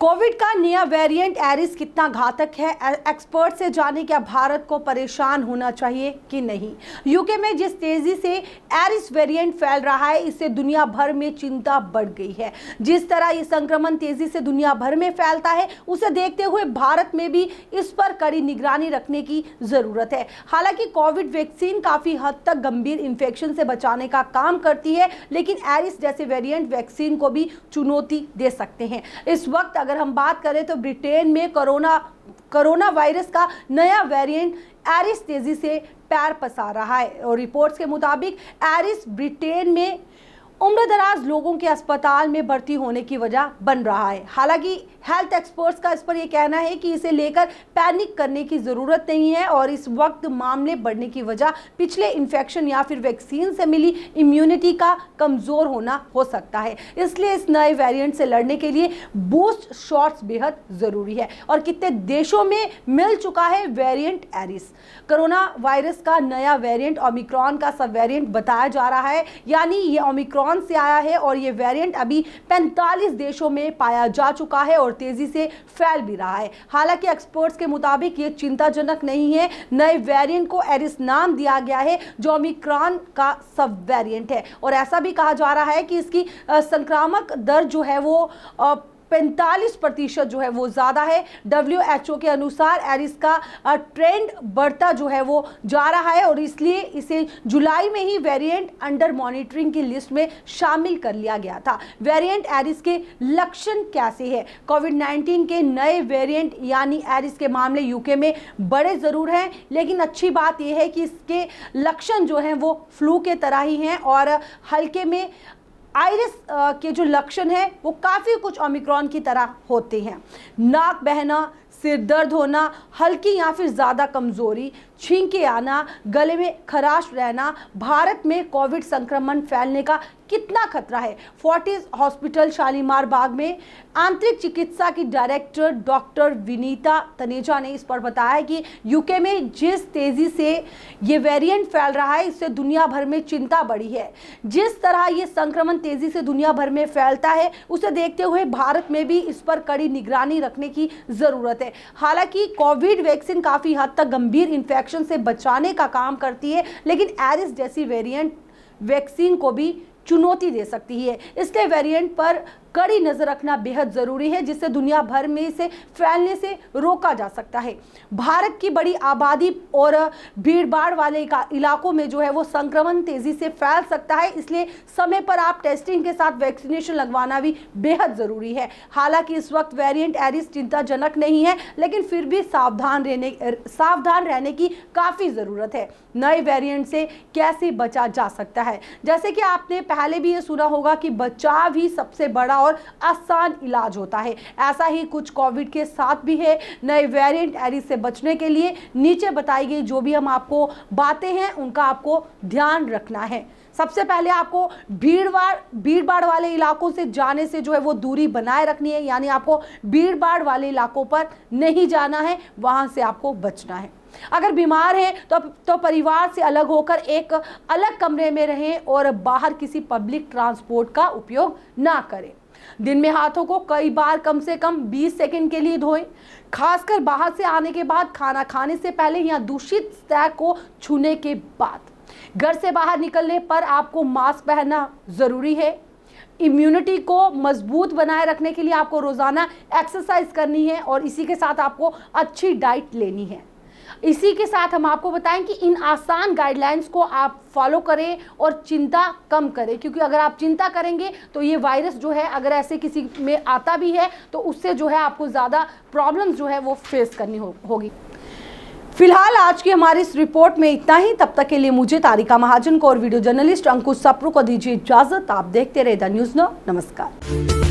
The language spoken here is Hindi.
कोविड का नया वेरिएंट एरिस कितना घातक है, एक्सपर्ट से जाने क्या भारत को परेशान होना चाहिए कि नहीं। यूके में जिस तेजी से एरिस वेरिएंट फैल रहा है, इससे दुनिया भर में चिंता बढ़ गई है। जिस तरह ये संक्रमण तेजी से दुनिया भर में फैलता है, उसे देखते हुए भारत में भी इस पर कड़ी निगरानी रखने की जरूरत है। हालांकि कोविड वैक्सीन काफी हद तक गंभीर इन्फेक्शन से बचाने का काम करती है, लेकिन एरिस जैसे वेरिएंट वैक्सीन को भी चुनौती दे सकते हैं। इस वक्त अगर हम बात करें तो ब्रिटेन में कोरोना वायरस का नया वेरिएंट एरिस तेजी से पैर पसार रहा है और रिपोर्ट्स के मुताबिक एरिस ब्रिटेन में उम्रदराज लोगों के अस्पताल में भर्ती होने की वजह बन रहा है। हालांकि हेल्थ एक्सपर्ट्स का इस पर यह कहना है कि इसे लेकर पैनिक करने की ज़रूरत नहीं है और इस वक्त मामले बढ़ने की वजह पिछले इन्फेक्शन या फिर वैक्सीन से मिली इम्यूनिटी का कमज़ोर होना हो सकता है। इसलिए इस नए वेरिएंट से लड़ने के लिए बूस्ट शॉट्स बेहद ज़रूरी है और कितने देशों में मिल चुका है वेरिएंट एरिस। कोरोना वायरस का नया वेरिएंट ओमिक्रॉन का सब वेरिएंट बताया जा रहा है, यानी ये ओमिक्रॉन से आया है और ये वेरिएंट अभी 45 देशों में पाया जा चुका है और तेजी से फैल भी रहा है। हालांकि एक्सपर्ट्स के मुताबिक ये चिंताजनक नहीं है। नए वेरिएंट को एरिस नाम दिया गया है, जो ओमिक्रॉन का सब वेरिएंट है और ऐसा भी कहा जा रहा है कि इसकी संक्रामक दर जो है वो 45% जो है वो ज़्यादा है। WHO के अनुसार एरिस का ट्रेंड बढ़ता जो है वो जा रहा है और इसलिए इसे जुलाई में ही वेरिएंट अंडर मॉनिटरिंग की लिस्ट में शामिल कर लिया गया था। वेरिएंट एरिस के लक्षण कैसे हैं? कोविड-19 के नए वेरिएंट यानी एरिस के मामले यूके में बड़े ज़रूर हैं, लेकिन अच्छी बात यह है कि इसके लक्षण जो हैं वो फ्लू के तरह ही हैं और हल्के में आयरिस के जो लक्षण हैं वो काफ़ी कुछ ओमिक्रॉन की तरह होते हैं। नाक बहना, सिर दर्द होना, हल्की या फिर ज़्यादा कमज़ोरी, छींके आना, गले में खराश रहना। भारत में कोविड संक्रमण फैलने का कितना खतरा है? फोर्टिस हॉस्पिटल शालीमार बाग में आंतरिक चिकित्सा की डायरेक्टर डॉक्टर विनीता तनेजा ने इस पर बताया कि यूके में जिस तेज़ी से ये वेरिएंट फैल रहा है, इससे दुनिया भर में चिंता बढ़ी है। जिस तरह ये संक्रमण तेज़ी से दुनिया भर में फैलता है, उसे देखते हुए भारत में भी इस पर कड़ी निगरानी रखने की ज़रूरत है। हालांकि कोविड वैक्सीन काफ़ी हद तक गंभीर इन्फेक्शन से बचाने का काम करती है, लेकिन एरिस जैसी वेरिएंट वैक्सीन को भी चुनौती दे सकती है। इसलिए वेरिएंट पर कड़ी नजर रखना बेहद जरूरी है, जिससे दुनिया भर में इसे फैलने से रोका जा सकता है। भारत की बड़ी आबादी और भीड़भाड़ वाले इलाकों में जो है वो संक्रमण तेजी से फैल सकता है, इसलिए समय पर आप टेस्टिंग के साथ वैक्सीनेशन लगवाना भी बेहद जरूरी है। हालांकि इस वक्त वेरिएंट एरिस चिंताजनक नहीं है, लेकिन फिर भी सावधान रहने की काफ़ी ज़रूरत है। नए वेरिएंट से कैसे बचा जा सकता है? जैसे कि आपने पहले भी ये सुना होगा कि बचाव ही सबसे बड़ा और आसान इलाज होता है। ऐसा ही कुछ कोविड के साथ भी है। नए वेरिएंट एरिस से बचने के लिए नीचे बताई गई जो भी हम आपको बातें हैं उनका आपको ध्यान रखना है। सबसे पहले आपको भीड़-भाड़ वाले इलाकों से जाने से जो है वो दूरी बनाए रखनी है, यानी आपको भीड़-भाड़ वाले इलाकों पर नहीं जाना है, वहां से आपको बचना है। अगर बीमार हैं तो परिवार से अलग होकर एक अलग कमरे में रहें और बाहर किसी पब्लिक ट्रांसपोर्ट का उपयोग ना करें। दिन में हाथों को कई बार कम से कम 20 सेकंड के लिए धोएं, खासकर बाहर से आने के बाद, खाना खाने से पहले या दूषित सतह को छूने के बाद। घर से बाहर निकलने पर आपको मास्क पहनना ज़रूरी है। इम्यूनिटी को मजबूत बनाए रखने के लिए आपको रोज़ाना एक्सरसाइज करनी है और इसी के साथ आपको अच्छी डाइट लेनी है। इसी के साथ हम आपको बताएं कि इन आसान गाइडलाइंस को आप फॉलो करें और चिंता कम करें, क्योंकि अगर आप चिंता करेंगे तो ये वायरस जो है अगर ऐसे किसी में आता भी है तो उससे जो है आपको ज़्यादा प्रॉब्लम्स जो है वो फेस करनी होगी। फिलहाल आज की हमारी इस रिपोर्ट में इतना ही। तब तक के लिए मुझे तारिका महाजन को और वीडियो जर्नलिस्ट अंकुश सप्रू को दीजिए इजाजत। आप देखते रहे द न्यूज़ नाउ। नमस्कार।